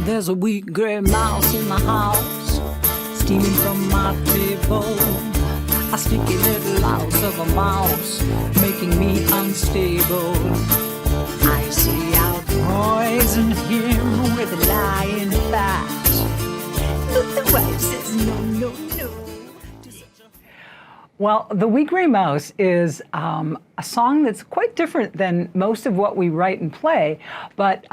There's a wee gray mouse in my house, steaming from my table. A sticky little louse of a mouse, making me unstable. I see I'll poison him with a lying fact, but the wife says no, no, no. Well, The Wee Gray Mouse is a song that's quite different than most of what we write and play, but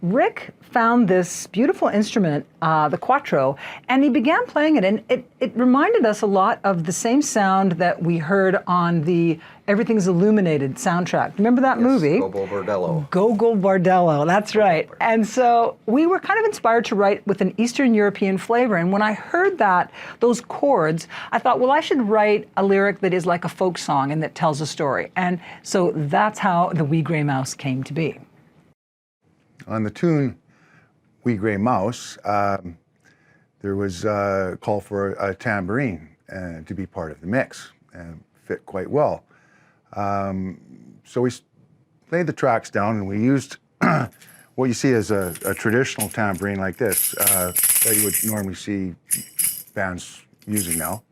Rick found this beautiful instrument, the quattro, and he began playing it, and it reminded us a lot of the same sound that we heard on the Everything's Illuminated soundtrack. Remember that movie? Gogol Bordello. Gogol Bordello, that's right. And so we were kind of inspired to write with an Eastern European flavor, and when I heard that, those chords, I thought, well, I should write a lyric that is like a folk song and that tells a story. And so that's how The Wee Gray Mouse came to be. On the tune Wee Gray Mouse, there was a call for a tambourine to be part of the mix, and fit quite well. So we laid the tracks down, and we used what you see as a traditional tambourine like this that you would normally see bands using now.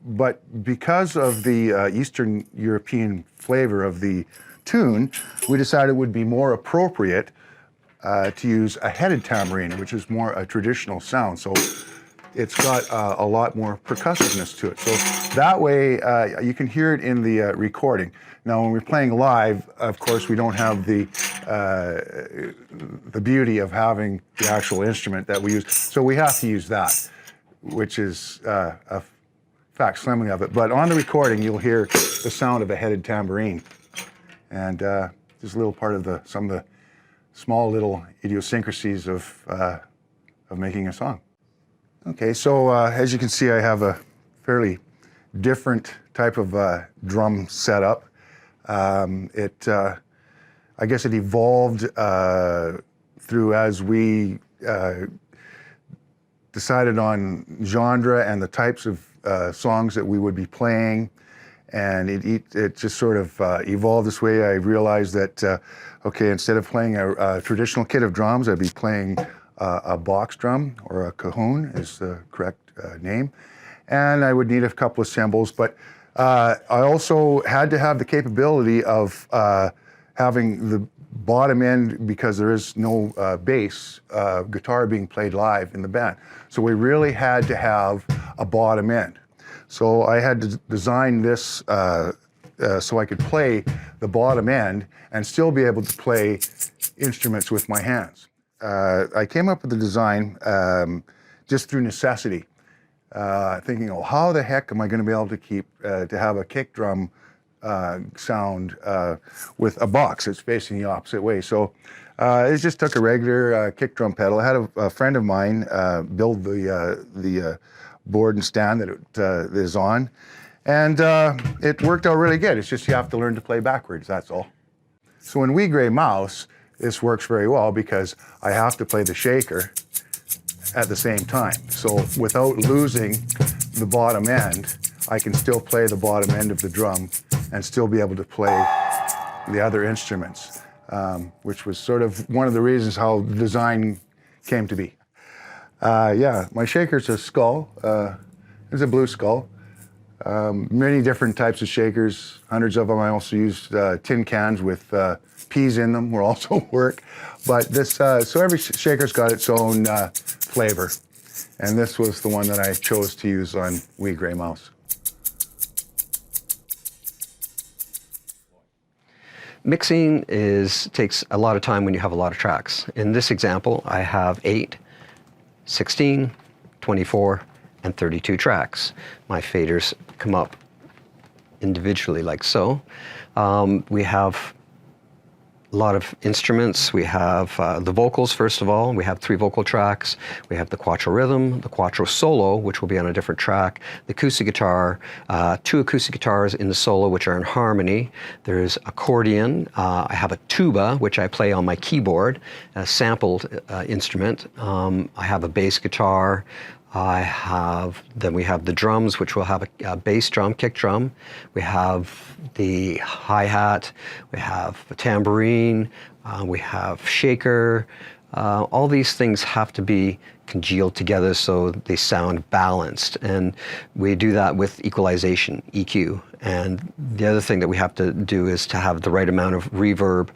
But because of the Eastern European flavor of the tune, we decided it would be more appropriate to use a headed tambourine, which is more a traditional sound. So it's got a lot more percussiveness to it. So that way you can hear it in the recording. Now, when we're playing live, of course, we don't have the beauty of having the actual instrument that we use. So we have to use that, which is a facsimile of it. But on the recording, you'll hear the sound of a headed tambourine. And just a little part of some of the small little idiosyncrasies of making a song. Okay, so as you can see, I have a fairly different type of drum setup. I guess it evolved through as we decided on genre and the types of songs that we would be playing. And it just sort of evolved this way. I realized that, okay, instead of playing a traditional kit of drums, I'd be playing a box drum, or a cajon is the correct name. And I would need a couple of cymbals, but I also had to have the capability of having the bottom end, because there is no bass guitar being played live in the band. So we really had to have a bottom end. So I had to design this so I could play the bottom end and still be able to play instruments with my hands. I came up with the design just through necessity, thinking, oh, how the heck am I going to be able to keep to have a kick drum sound with a box that's facing the opposite way? So it just took a regular kick drum pedal. I had a friend of mine build the board and stand that it is on, and it worked out really good. It's just you have to learn to play backwards, that's all. So in Wee Gray Mouse, this works very well because I have to play the shaker at the same time. So without losing the bottom end, I can still play the bottom end of the drum and still be able to play the other instruments, which was sort of one of the reasons how the design came to be. Yeah, my shaker's a skull. It's a blue skull. Many different types of shakers, hundreds of them. I also used tin cans with peas in them will also work. But this, so every shaker's got its own flavor. And this was the one that I chose to use on Wee Gray Mouse. Mixing takes a lot of time when you have a lot of tracks. In this example, I have 8, 16, 24, and 32 tracks. My faders come up individually like so. We have a lot of instruments. We have the vocals, first of all. We have 3 vocal tracks. We have the quattro rhythm, the quattro solo, which will be on a different track, the acoustic guitar, 2 acoustic guitars in the solo, which are in harmony. There's accordion. I have a tuba, which I play on my keyboard, a sampled instrument. I have a bass guitar. Then we have the drums, which will have a bass drum, kick drum. We have the hi-hat, we have a tambourine, we have shaker. All these things have to be congealed together so they sound balanced. And we do that with equalization, EQ. And the other thing that we have to do is to have the right amount of reverb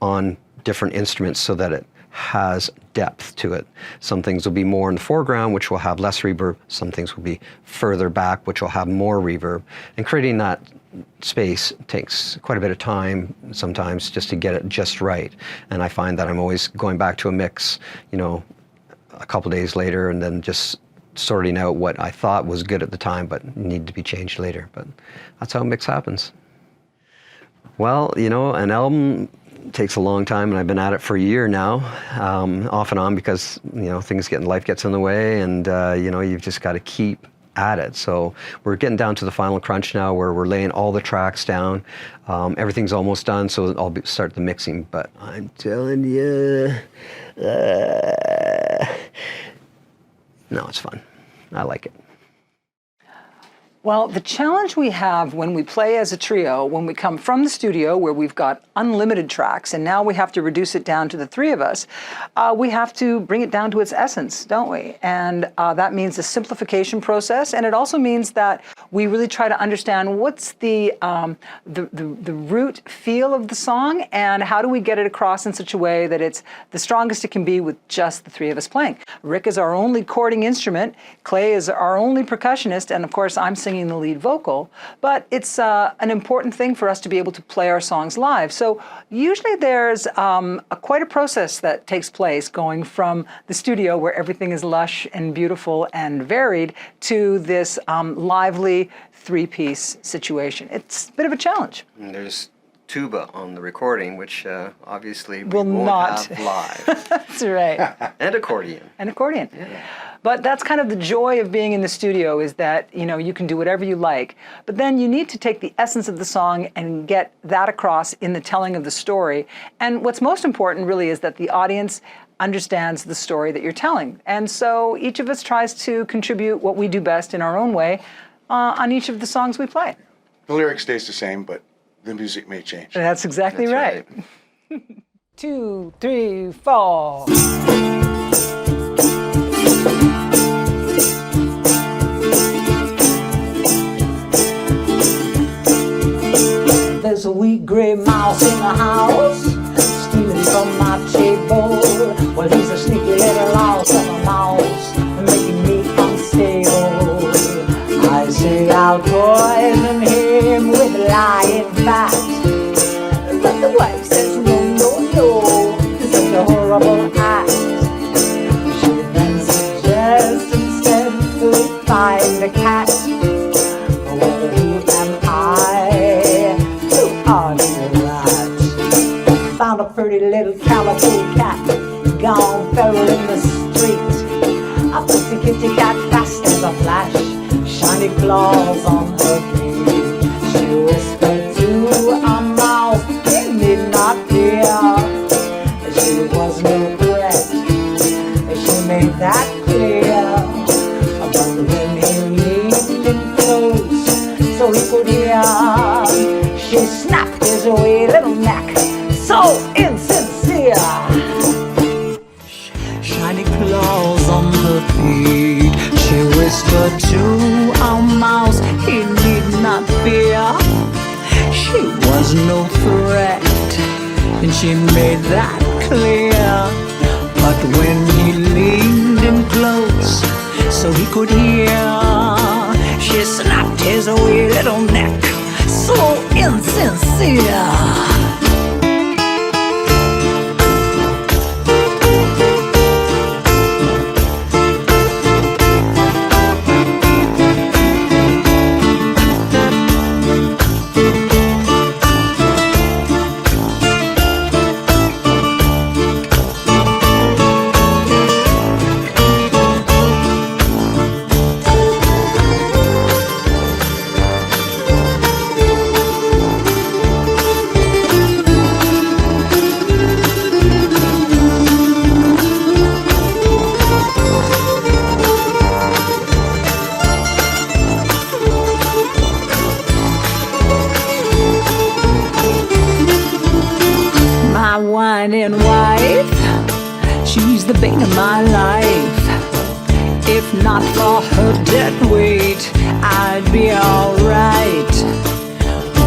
on different instruments so that it has depth to it. Some things will be more in the foreground, which will have less reverb. Some things will be further back, which will have more reverb. And creating that space takes quite a bit of time sometimes just to get it just right. And I find that I'm always going back to a mix, you know, a couple days later, and then just sorting out what I thought was good at the time but needed to be changed later. But that's how a mix happens. Well, you know, an album takes a long time, and I've been at it for a year now, off and on, because, you know, life gets in the way, and you know, you've just got to keep at it. So we're getting down to the final crunch now, where we're laying all the tracks down. Everything's almost done, so I'll start the mixing. But I'm telling you, no, it's fun. I like it. Well, the challenge we have when we play as a trio, when we come from the studio where we've got unlimited tracks and now we have to reduce it down to the 3 of us, we have to bring it down to its essence, don't we? And that means a simplification process, and it also means that we really try to understand what's the root feel of the song, and how do we get it across in such a way that it's the strongest it can be with just the 3 of us playing. Rick is our only chording instrument, Clay is our only percussionist, and of course I'm singing the lead vocal, but it's an important thing for us to be able to play our songs live. So usually there's quite a process that takes place going from the studio, where everything is lush and beautiful and varied, to this lively 3-piece situation. It's a bit of a challenge. And there's tuba on the recording, which obviously we will won't not have live. That's right. And accordion. And accordion. Yeah. But that's kind of the joy of being in the studio, is that, you know, you can do whatever you like, but then you need to take the essence of the song and get that across in the telling of the story. And what's most important really is that the audience understands the story that you're telling. And so each of us tries to contribute what we do best in our own way on each of the songs we play. The lyric stays the same, but the music may change. That's exactly right. 2, 3, 4. There's a wee grey mouse in the house, stealing from my table. Well, he's a sneaky little louse of a mouse, making me unstable. I say I'll poison him with lying facts, but the wife says no, no, no, it's such a horrible act. She then suggests instead we find a cat. Well, who am I to argue that? Found a pretty little calico cat, gone feral in the street. A pussy kitty cat, fast as a flash, shiny claws on her feet. She whispered to a mouse, he need not fear. She was no threat, she made that clear. But when he leaned in close so he could hear, she snapped his wee little neck, so insincere. Shiny claws on her feet, she whispered to our mouse, he need not fear. She was no threat, and she made that clear. But when he leaned in close so he could hear, she snapped his wee little neck, so insincere. She's the bane of my life. If not for her dead weight, I'd be alright.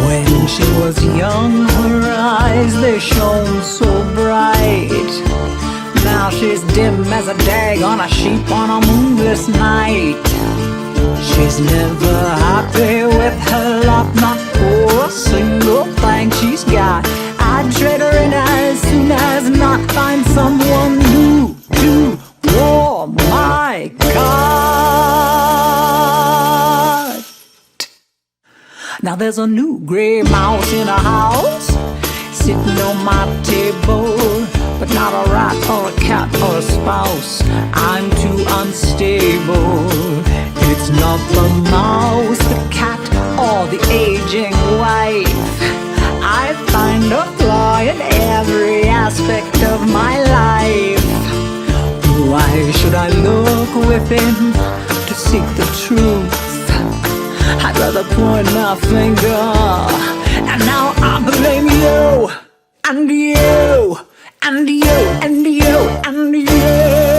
When she was young, her eyes, they shone so bright. Now she's dim as a dag on a sheep on a moonless night. She's never happy with her lot, not for a single thing she's got. I'd trade her in as soon as not find someone new to warm my cot. Now there's a new gray mouse in a house, sitting on my table, but not a rat or a cat or a spouse. I'm too unstable. It's not the mouse, the cat, or the aging wife. I find a flaw in every aspect of my life. Why should I look within to seek the truth? I'd rather point my finger, and now I blame you, and you, and you, and you, and you.